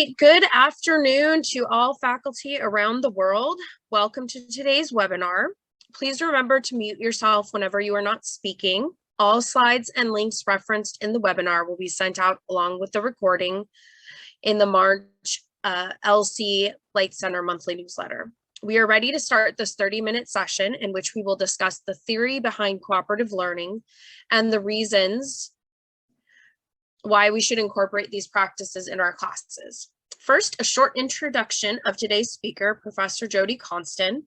right, good afternoon to all faculty around the world. Welcome to today's webinar. Please remember to mute yourself whenever you are not speaking. All slides and links referenced in the webinar will be sent out along with the recording in the March LC LITE Center monthly newsletter. We are ready to start this 30-minute session in which we will discuss the theory behind cooperative learning and the reasons why we should incorporate these practices in our classes. First, a short introduction of today's speaker, Professor Jodi Consten.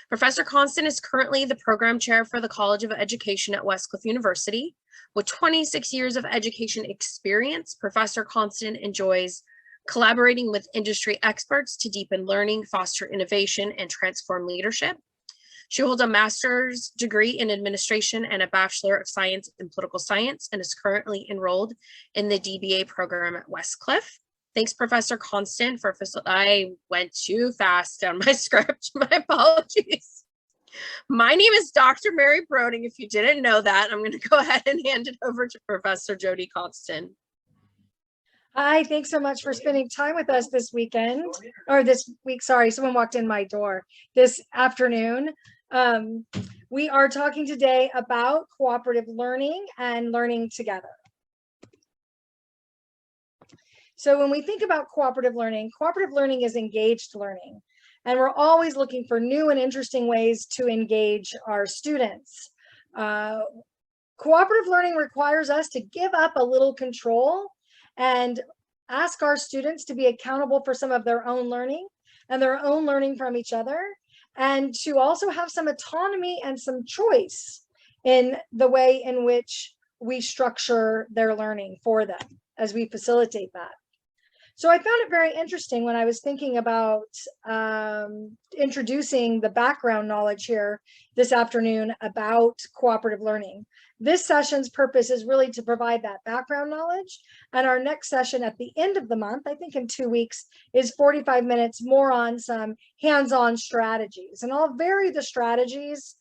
Professor Consten is currently the program chair for the College of Education at Westcliff University. With 26 years of education experience, Professor Consten enjoys collaborating with industry experts to deepen learning, foster innovation, and transform leadership. She holds a master's degree in administration and a Bachelor of Science in Political Science and is currently enrolled in the DBA program at Westcliff. Thanks, Professor Consten, I went too fast down my script. My apologies. My name is Dr. Mary Broding. If you didn't know that, I'm going to go ahead and hand it over to Professor Jodi Consten. Hi, thanks so much for spending time with us this weekend, or this week, sorry, someone walked in my door, this afternoon. We are talking today about cooperative learning and learning together. So when we think about cooperative learning is engaged learning, and we're always looking for new and interesting ways to engage our students. Cooperative learning requires us to give up a little control and ask our students to be accountable for some of their own learning and their own learning from each other, and to also have some autonomy and some choice in the way in which we structure their learning for them as we facilitate that. So I found it very interesting when I was thinking about introducing the background knowledge here this afternoon about cooperative learning. This session's purpose is really to provide that background knowledge. And our next session at the end of the month, I think in 2 weeks, is 45 minutes more on some hands-on strategies. And I'll vary the strategies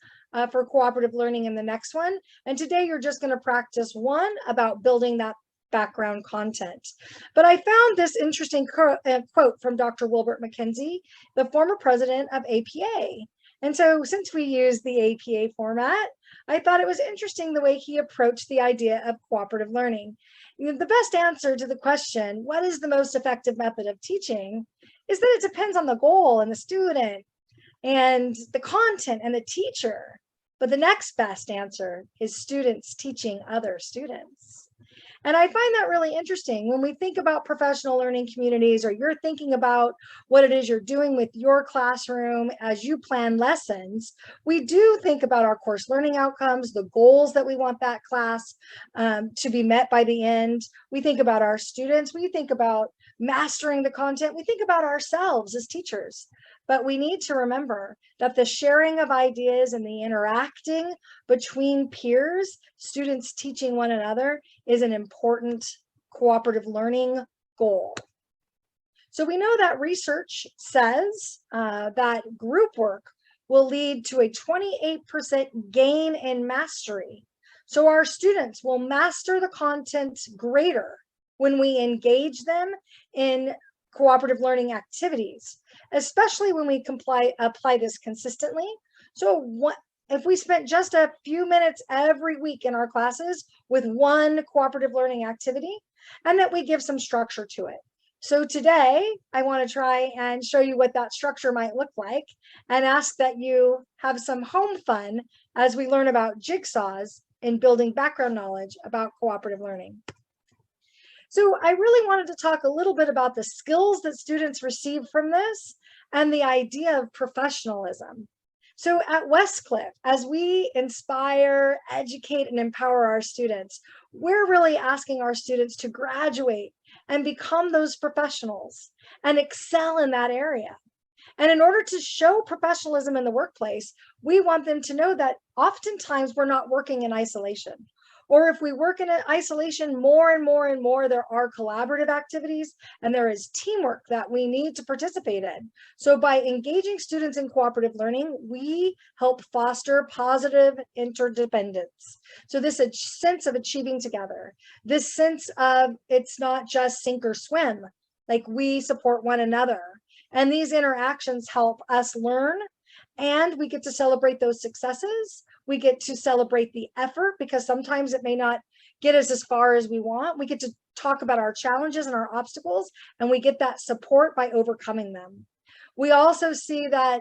for cooperative learning in the next one. And today you're just going to practice one about building that background content. But I found this interesting quote from Dr. Wilbert McKenzie, the former president of APA. And so since we use the APA format, I thought it was interesting the way he approached the idea of cooperative learning. The best answer to the question, what is the most effective method of teaching, is that it depends on the goal and the student and the content and the teacher. But the next best answer is students teaching other students. And I find that really interesting when we think about professional learning communities, or you're thinking about what it is you're doing with your classroom as you plan lessons. We do think about our course learning outcomes, the goals that we want that class to be met by the end. We think about our students. We think about mastering the content. We think about ourselves as teachers. But we need to remember that the sharing of ideas and the interacting between peers, students teaching one another, is an important cooperative learning goal. So we know that research says that group work will lead to a 28% gain in mastery. So our students will master the content greater when we engage them in cooperative learning activities, especially when we apply this consistently. So if we spent just a few minutes every week in our classes with one cooperative learning activity, and that we give some structure to it. So today, I want to try and show you what that structure might look like, and ask that you have some home fun as we learn about jigsaws in building background knowledge about cooperative learning. So I really wanted to talk a little bit about the skills that students receive from this and the idea of professionalism. So at Westcliff, as we inspire, educate, and empower our students, we're really asking our students to graduate and become those professionals and excel in that area. And in order to show professionalism in the workplace, we want them to know that oftentimes we're not working in isolation. Or if we work in isolation more and more and more, there are collaborative activities and there is teamwork that we need to participate in. So by engaging students in cooperative learning, we help foster positive interdependence. So this sense of achieving together, this sense of it's not just sink or swim, Like we support one another. And these interactions help us learn, and we get to celebrate those successes. We get to celebrate the effort because sometimes it may not get us as far as we want. We get to talk about our challenges and our obstacles, and we get that support by overcoming them. We also see that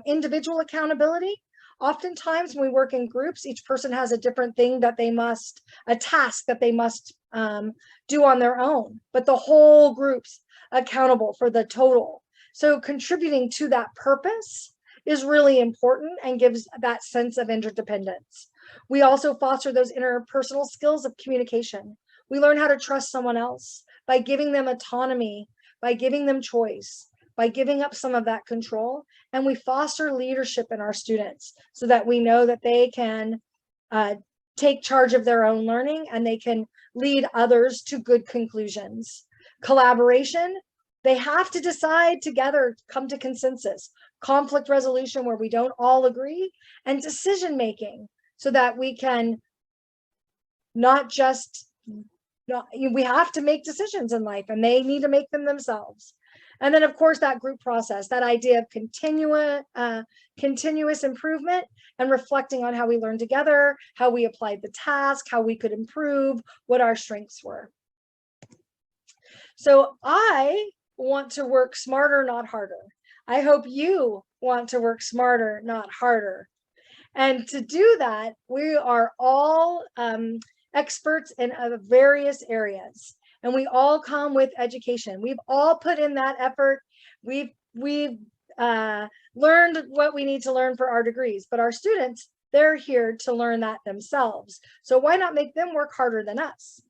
individual accountability. Oftentimes when we work in groups, each person has a different thing that they must, a task that they must do on their own, but the whole group's accountable for the total. So contributing to that purpose is really important and gives that sense of interdependence. We also foster those interpersonal skills of communication. We learn how to trust someone else by giving them autonomy, by giving them choice, by giving up some of that control. And we foster leadership in our students so that we know that they can take charge of their own learning and they can lead others to good conclusions. Collaboration, they have to decide together, come to consensus. Conflict resolution where we don't all agree, and decision making so that we can we have to make decisions in life and they need to make them themselves. And then of course that group process, that idea of continuous improvement and reflecting on how we learned together, how we applied the task, how we could improve, what our strengths were. So I want to work smarter, not harder. I hope you want to work smarter, not harder. And to do that, we are all experts in various areas, and we all come with education. We've all put in that effort. We've learned what we need to learn for our degrees, but our students, they're here to learn that themselves. So why not make them work harder than us?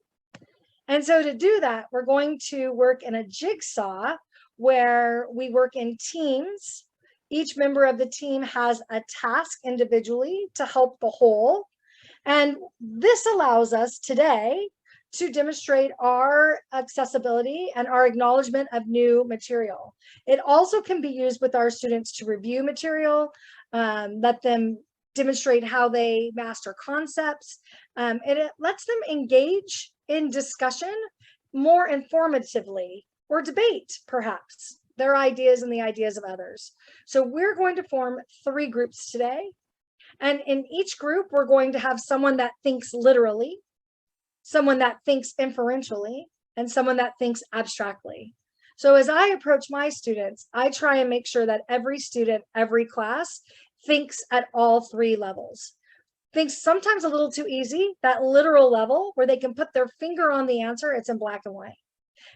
And so to do that, we're going to work in a jigsaw where we work in teams. Each member of the team has a task individually to help the whole. And this allows us today to demonstrate our accessibility and our acknowledgement of new material. It also can be used with our students to review material, let them demonstrate how they master concepts, and it lets them engage in discussion more informatively, or debate perhaps their ideas and the ideas of others. So we're going to form 3 groups today. And in each group, we're going to have someone that thinks literally, someone that thinks inferentially, and someone that thinks abstractly. So as I approach my students, I try and make sure that every student, every class thinks at all 3 levels. Thinks sometimes a little too easy, that literal level where they can put their finger on the answer, it's in black and white.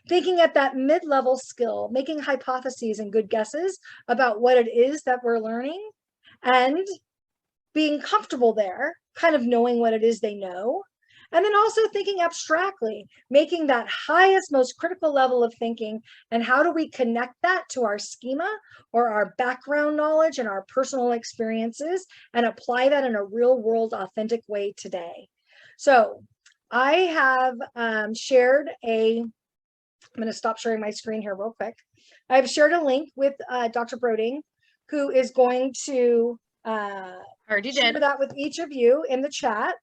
Thinking at that mid-level skill, making hypotheses and good guesses about what it is that we're learning, and being comfortable there, kind of knowing what it is they know. And then also thinking abstractly, making that highest, most critical level of thinking, and how do we connect that to our schema or our background knowledge and our personal experiences and apply that in a real world, authentic way today. So I have shared I'm going to stop sharing my screen here real quick. I've shared a link with Dr. Broding, who is going to share that with each of you in the chat.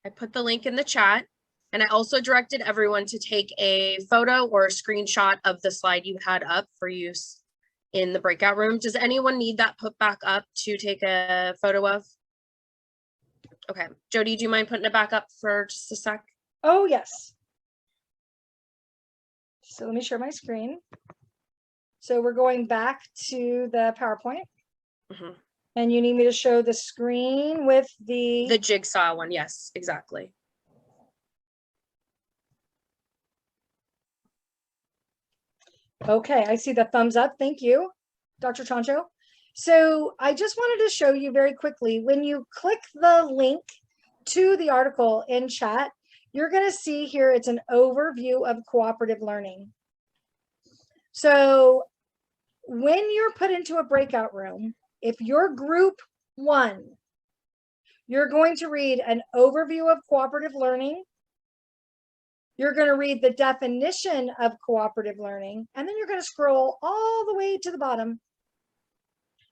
I put the link in the chat, and I also directed everyone to take a photo or a screenshot of the slide you had up for use in the breakout room. Does anyone need that put back up to take a photo of? Okay, Jodi, do you mind putting it back up for just a sec? Oh, yes. So let me share my screen. So we're going back to the PowerPoint. Mm-hmm. And you need me to show the screen with the jigsaw one. Yes, exactly. Okay, I see the thumbs up. Thank you, Dr. Chancho. So I just wanted to show you very quickly, when you click the link to the article in chat, you're going to see here it's an overview of cooperative learning. So when you're put into a breakout room, if you're group 1, you're going to read an overview of cooperative learning. You're going to read the definition of cooperative learning, and then you're going to scroll all the way to the bottom.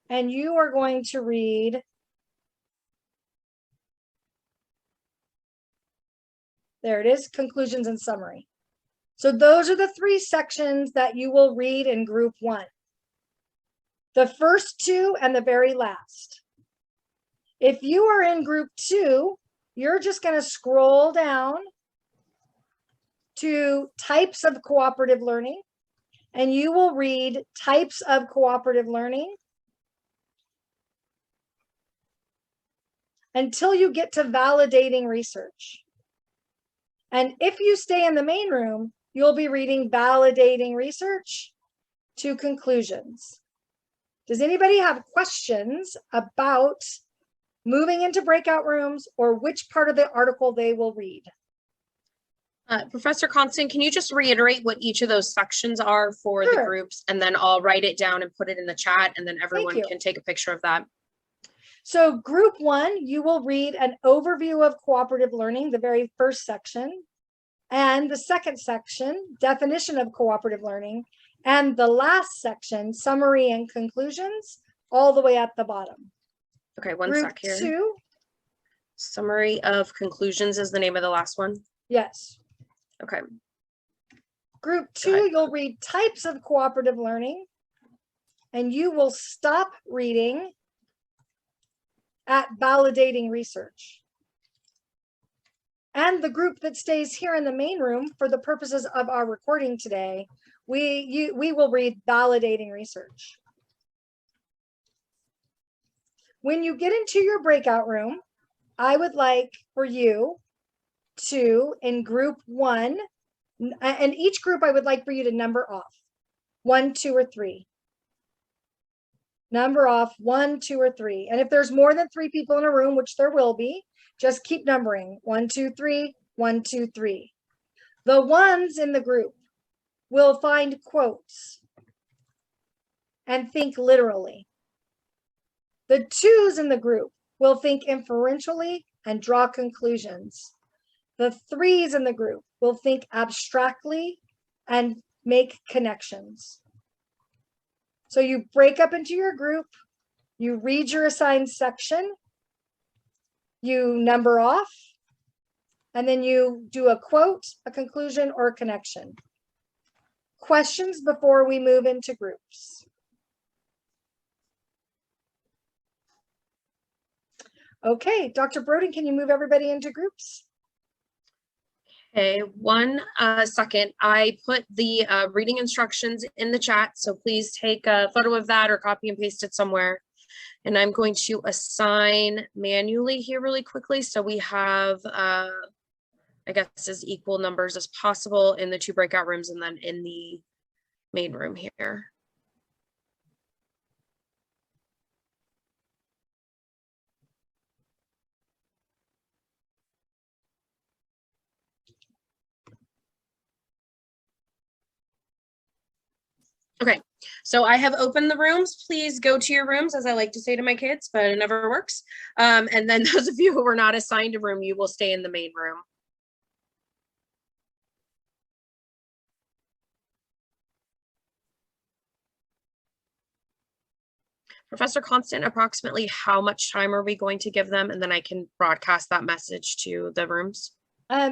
And you are going to read there it is, conclusions and summary. So those are the 3 sections that you will read in group 1. The first 2 and the very last. If you are in group 2, you're just going to scroll down to types of cooperative learning, and you will read types of cooperative learning until you get to validating research. And if you stay in the main room, you'll be reading validating research to conclusions. Does anybody have questions about moving into breakout rooms or which part of the article they will read? Professor Consten, can you just reiterate what each of those sections are for the groups, and then I'll write it down and put it in the chat, and then everyone can take a picture of that. So group 1, you will read an overview of cooperative learning, the very first section, and the second section, definition of cooperative learning, and the last section, summary and conclusions, all the way at the bottom. Okay, one sec here. Group 2. Summary of conclusions is the name of the last one? Yes. Okay. Group 2, you'll read types of cooperative learning, and you will stop reading at validating research. And the group that stays here in the main room for the purposes of our recording today, we will read validating research. When you get into your breakout room, I would like for you to, in group 1, and each group I would like for you to number off 1, 2, or 3. Number off 1, 2, or 3. And if there's more than 3 people in a room, which there will be, just keep numbering 1, 2, 3, 1, 2, 3. The ones in the group will find quotes and think literally. The 2s in the group will think inferentially and draw conclusions. The 3s in the group will think abstractly and make connections. So you break up into your group, you read your assigned section, you number off, and then you do a quote, a conclusion, or a connection. Questions before we move into groups? Okay, Dr. Broden, can you move everybody into groups? Okay, one second. I put the reading instructions in the chat, so please take a photo of that or copy and paste it somewhere. And I'm going to assign manually here really quickly, so we have, I guess, as equal numbers as possible in the 2 breakout rooms and then in the main room here. Okay, so I have opened the rooms. Please go to your rooms, as I like to say to my kids, but it never works. And then those of you who were not assigned a room, you will stay in the main room. Professor Consten, approximately how much time are we going to give them? And then I can broadcast that message to the rooms.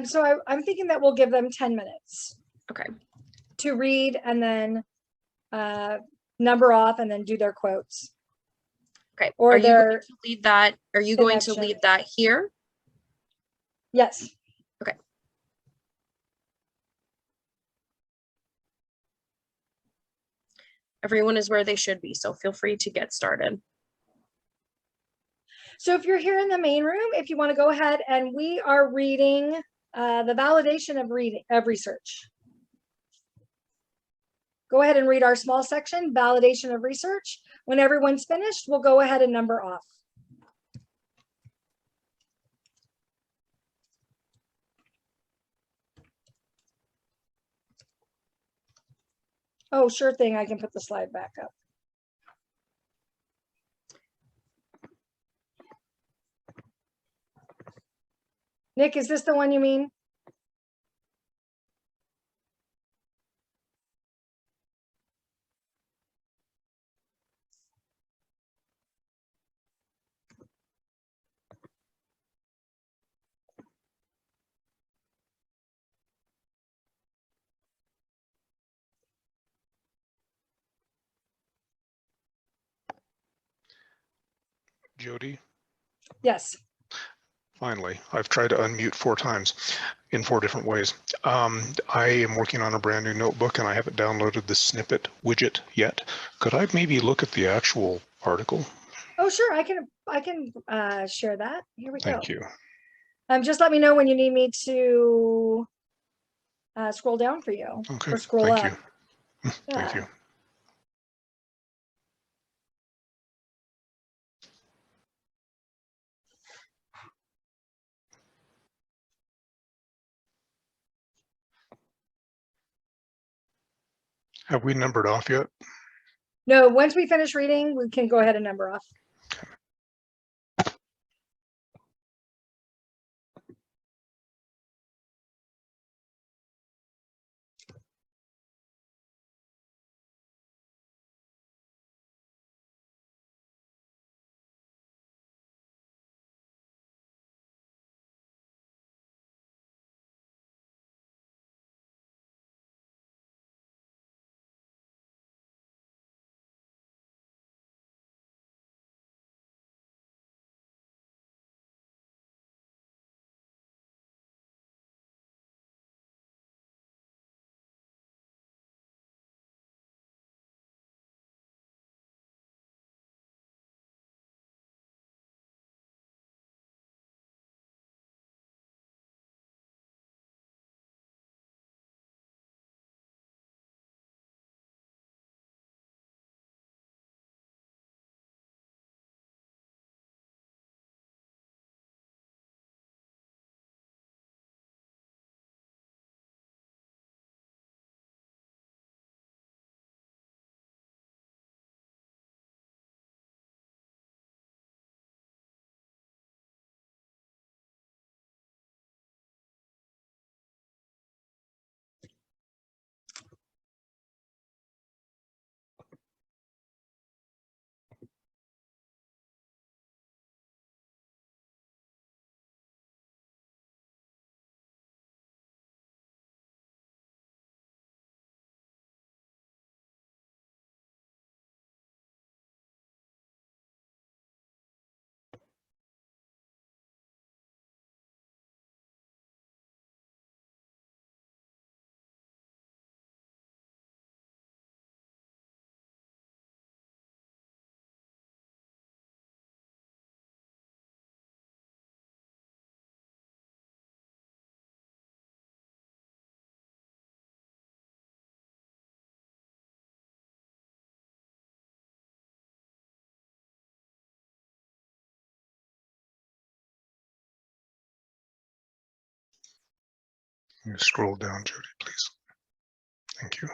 So I'm thinking that we'll give them 10 minutes. Okay. To read and then number off and then do their quotes. Okay. Or are you going to lead that? Are you going to lead that here? Yes. Okay. Everyone is where they should be, so feel free to get started. So if you're here in the main room, if you want to go ahead, and we are reading the validation of research. Go ahead and read our small section, validation of research. When everyone's finished, we'll go ahead and number off. Oh, sure thing. I can put the slide back up. Nick, is this the one you mean? Jodi, Yes. finally, I've tried to unmute 4 times in 4 different ways. I am working on a brand new notebook and I haven't downloaded the snippet widget yet. Could I maybe look at the actual article? Oh, sure. I can share that. Here we go. Thank you. Just let me know when you need me to scroll down for you. Okay, Or scroll thank up. you. Thank Yeah. you. Have we numbered off yet? No, once we finish reading, we can go ahead and number off. Can you scroll down, Jodi, please? Thank you.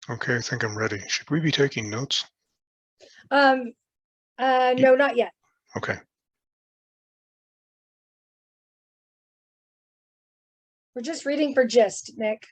Okay, I think I'm ready. Should we be taking notes? No, not yet. Okay. We're just reading for gist, Nick.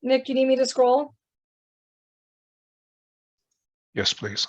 Nick, you need me to scroll? Yes, please.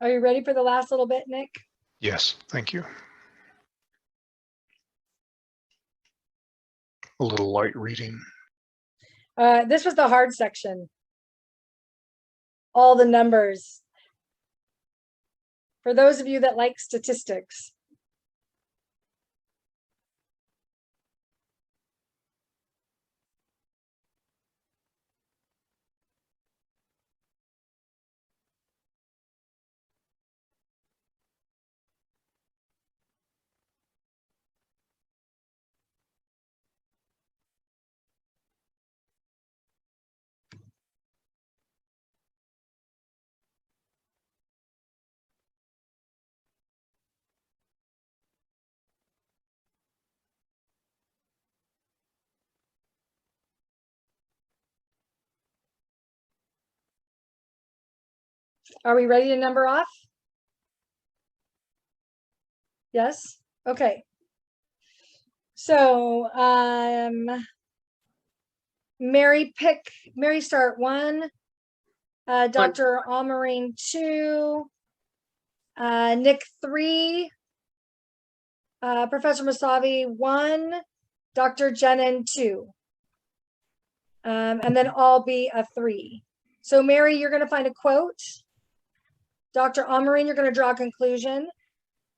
Are you ready for the last little bit, Nick? Yes, thank you. A little light reading. This was the hard section. All the numbers. For those of you that like statistics. Are we ready to number off? Yes? Okay. So, Mary start 1, Dr. Almarine 2, Nick 3, Professor Masavi 1, Dr. Jenin 2. And then I'll be a 3. So Mary, you're going to find a quote. Dr. Almarine, you're going to draw a conclusion.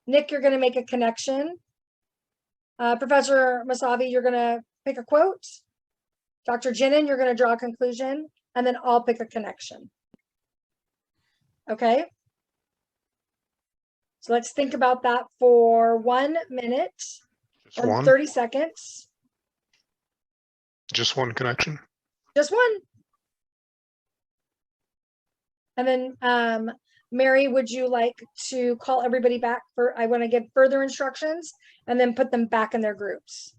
Nick, you're going to make a connection. Professor Masavi, you're going to pick a quote. Dr. Jenin, you're going to draw a conclusion, and then I'll pick a connection. Okay? So let's think about that for 1 minute Just or one? 30 seconds. Just one connection? Just one. And then, Mary, would you like to call everybody back for, I want to give further instructions and then put them back in their groups.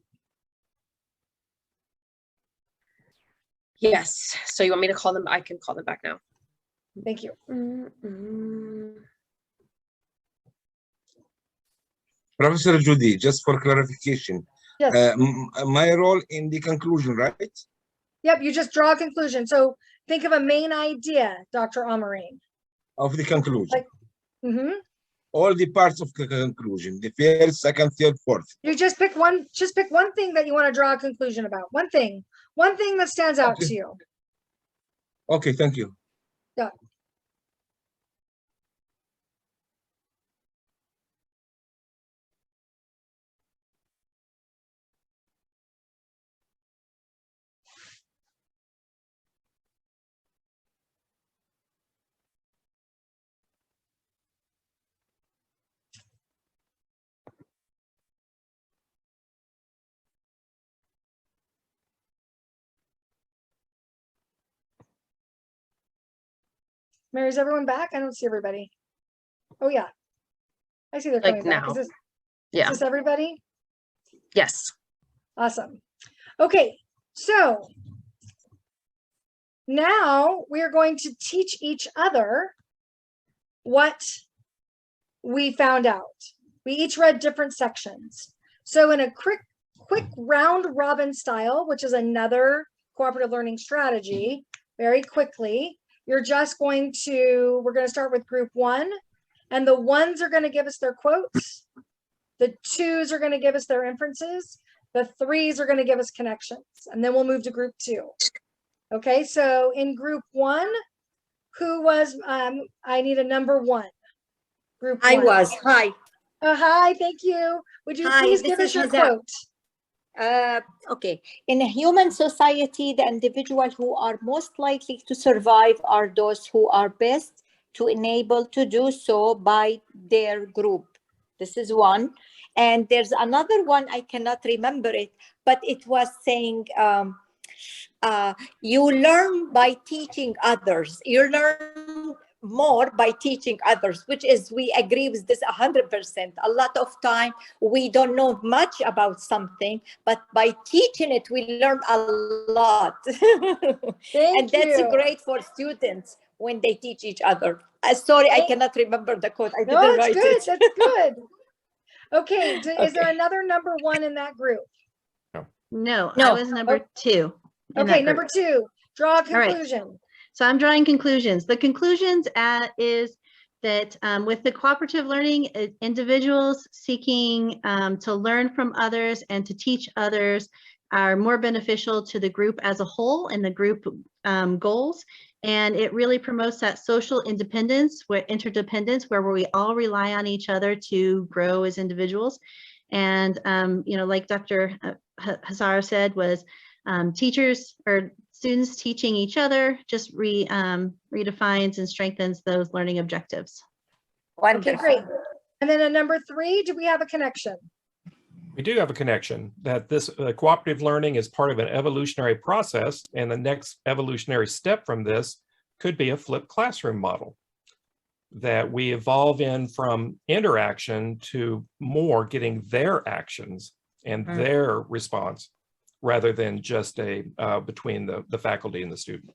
Yes. So you want me to call them? I can call them back now. Thank you. Professor Jodi, just for clarification, Yes. my role in the conclusion, right? Yep. You just draw a conclusion. So think of a main idea, Dr. Almarine. Of the conclusion. Like, All the parts of the conclusion, the first, second, third, fourth. You just pick one thing that you want to draw a conclusion about. One thing that stands out to you. Okay, thank you. Yeah. Mary, is everyone back? I don't see everybody. Oh yeah. I see they're Like coming back. now. Is Yeah. this everybody? Yes. Awesome. Okay, so now we're going to teach each other what we found out. We each read different sections. So in a quick round robin style, which is another cooperative learning strategy, very quickly, we're going to start with group 1, and the 1s are going to give us their quotes. The 2s are going to give us their inferences. The 3s are going to give us connections, and then we'll move to group 2. Okay, so in group 1, who was, I need a number 1. Group 1. I was. Hi. Hi, thank you. Would you Hi, please this give us is your Hazan. quote? Okay. In a human society, the individuals who are most likely to survive are those who are best to enable to do so by their group. This is one. And there's another one, I cannot remember it, but it was saying, you learn by teaching others. You learn more by teaching others, which is, we agree with this 100%. A lot of time we don't know much about something, but by teaching it, we learn a lot. And that's great for students when they teach each other. Sorry, I cannot remember the quote. I didn't write it. That's good. Okay, is there another number 1 in that group? No, I was number 2. Okay, number 2, draw a conclusion. Right. So I'm drawing conclusions. The conclusions is that with the cooperative learning, individuals seeking to learn from others and to teach others are more beneficial to the group as a whole and the group goals. And it really promotes that social independence, where interdependence, where we all rely on each other to grow as individuals. And, you know, like Dr. Hazara said, was teachers or students teaching each other just redefines and strengthens those learning objectives. Okay, great. And then at number 3, do we have a connection? We do have a connection that this cooperative learning is part of an evolutionary process, and the next evolutionary step from this could be a flipped classroom model that we evolve in from interaction to more getting their actions and their response rather than just a between the faculty and the student.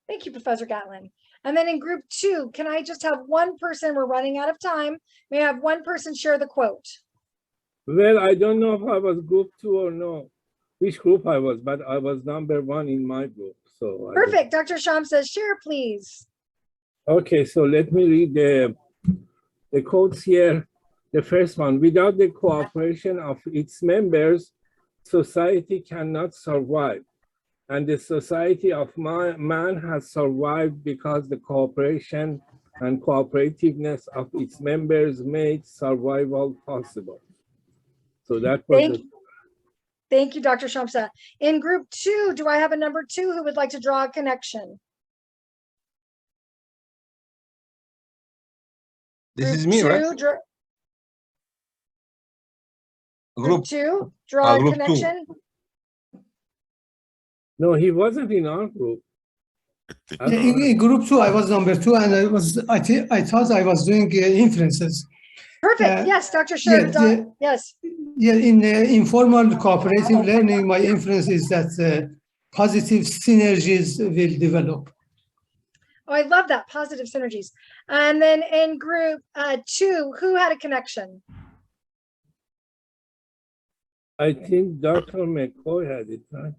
Thank you, Professor Gatlin. And then in group 2, can I just have one person, we're running out of time, may I have one person share the quote? Well, I don't know if I was group 2 or no, which group I was, but I was number 1 in my group. So perfect. Dr. Sham says, share, please. Okay, so let me read the quotes here. The first one: without the cooperation of its members, society cannot survive. And the society of man has survived because the cooperation and cooperativeness of its members made survival possible. So that was Thank you, Dr. Shamsa. In group 2, do I have a number 2 who would like to draw a connection? This is me, right? Group 2, draw a group connection. 2. No, he wasn't in our group. In group 2, I was number 2, and I thought I was doing inferences. Perfect. Yes, Dr. Sher. Yes. Yeah, in informal cooperative learning, my inference is that positive synergies will develop. Oh, I love that, positive synergies. And then in group 2, who had a connection? I think Dr. McCoy had it, right?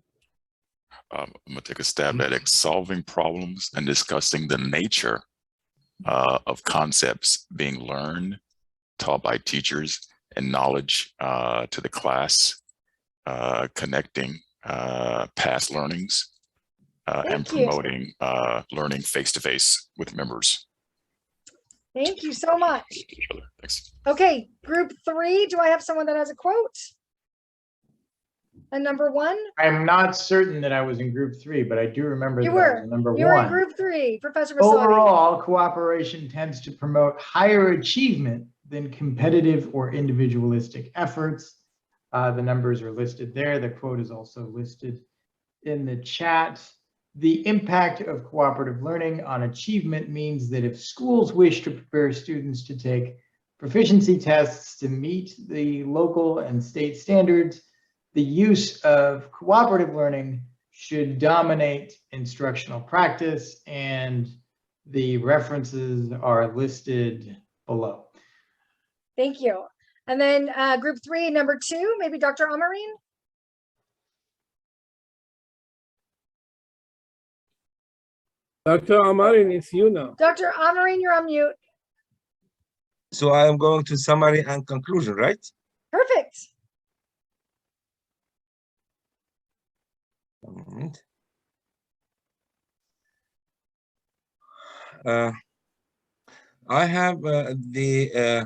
I'm going to take a stab at it. Solving problems and discussing the nature of concepts being learned, taught by teachers, and knowledge to the class, connecting past learnings, and promoting learning face-to-face with members. Thank you so much. Thanks. Okay, group 3, do I have someone that has a quote? And number 1? I'm not certain that I was in group 3, but I do remember you that were. I was number 1. You were in group 3, Professor Vasadi. Overall, cooperation tends to promote higher achievement than competitive or individualistic efforts. The numbers are listed there. The quote is also listed in the chat. The impact of cooperative learning on achievement means that if schools wish to prepare students to take proficiency tests to meet the local and state standards, the use of cooperative learning should dominate instructional practice, and the references are listed below. Thank you. And then group 3, number 2, maybe Dr. Amareen? Dr. Amareen, it's you now. Dr. Amareen, you're on mute. So I am going to summary and conclusion, right? Perfect. I have the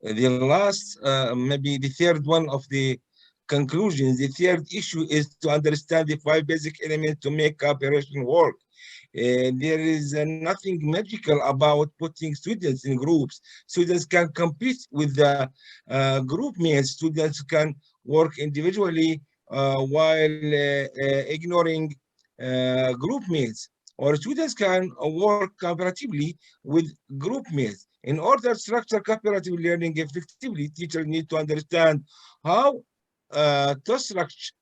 last, maybe the third one of the conclusions. The third issue is to understand the 5 basic elements to make cooperation work. There is nothing magical about putting students in groups. Students can compete with the group mates. Students can work individually while ignoring group mates, or students can work cooperatively with group mates. In order to structure cooperative learning effectively, teachers need to understand how to structure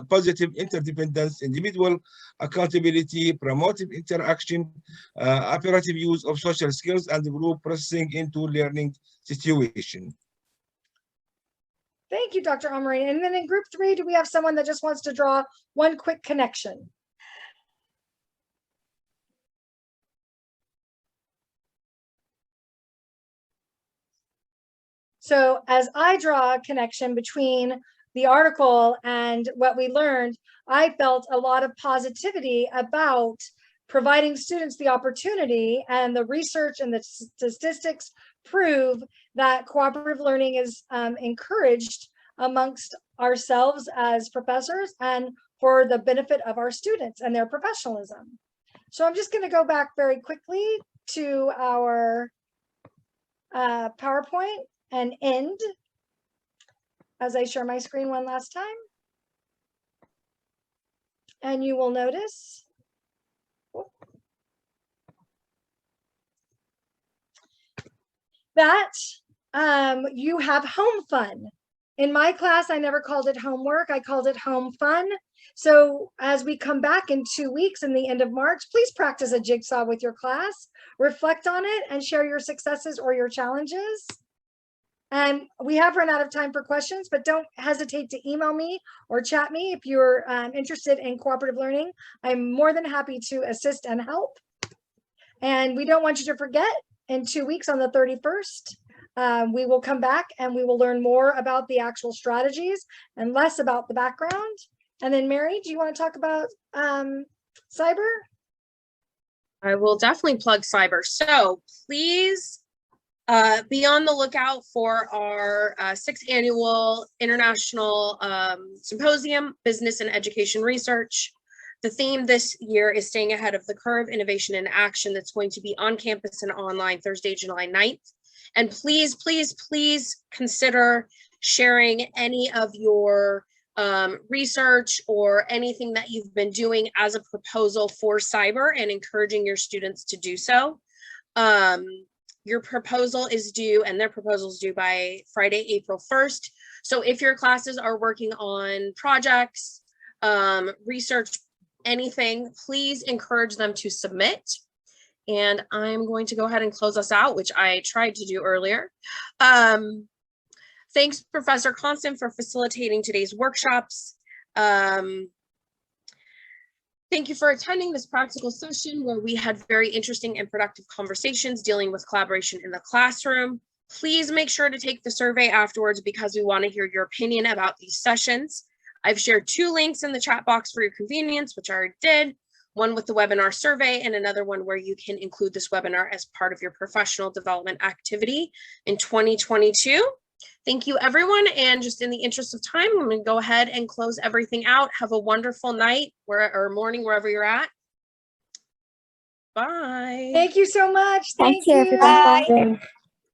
positive interdependence, individual accountability, promotive interaction, operative use of social skills, and group processing into learning situation. Thank you, Dr. Amareen. And then in group 3, do we have someone that just wants to draw one quick connection? So as I draw a connection between the article and what we learned, I felt a lot of positivity about providing students the opportunity, and the research and the statistics prove that cooperative learning is encouraged amongst ourselves as professors and for the benefit of our students and their professionalism. So I'm just going to go back very quickly to our PowerPoint and end as I share my screen one last time. And you will notice that you have home fun. In my class, I never called it homework. I called it home fun. So as we come back in 2 weeks in the end of March, please practice a jigsaw with your class, reflect on it, and share your successes or your challenges. And we have run out of time for questions, but don't hesitate to email me or chat me if you're interested in cooperative learning. I'm more than happy to assist and help. And we don't want you to forget, in 2 weeks on the 31st, we will come back and we will learn more about the actual strategies and less about the background. And then Mary, do you want to talk about cyber? I will definitely plug cyber. So please be on the lookout for our 6th annual International Symposium, Business and Education Research. The theme this year is staying ahead of the curve, innovation and action. That's going to be on campus and online Thursday, July 9th. And please, please, please consider sharing any of your research or anything that you've been doing as a proposal for cyber, and encouraging your students to do so. Your proposal is due, and their proposal is due by Friday, April 1st. So if your classes are working on projects, research, anything, please encourage them to submit. And I'm going to go ahead and close us out, which I tried to do earlier. Thanks, Professor Consten, for facilitating today's workshops. Thank you for attending this practical session where we had very interesting and productive conversations dealing with collaboration in the classroom. Please make sure to take the survey afterwards because we want to hear your opinion about these sessions. I've shared 2 links in the chat box for your convenience, which I already did. One with the webinar survey and another one where you can include this webinar as part of your professional development activity in 2022. Thank you, everyone. And just in the interest of time, I'm going to go ahead and close everything out. Have a wonderful night or morning, wherever you're at. Bye. Thank you so much. Thank you, everybody. Bye.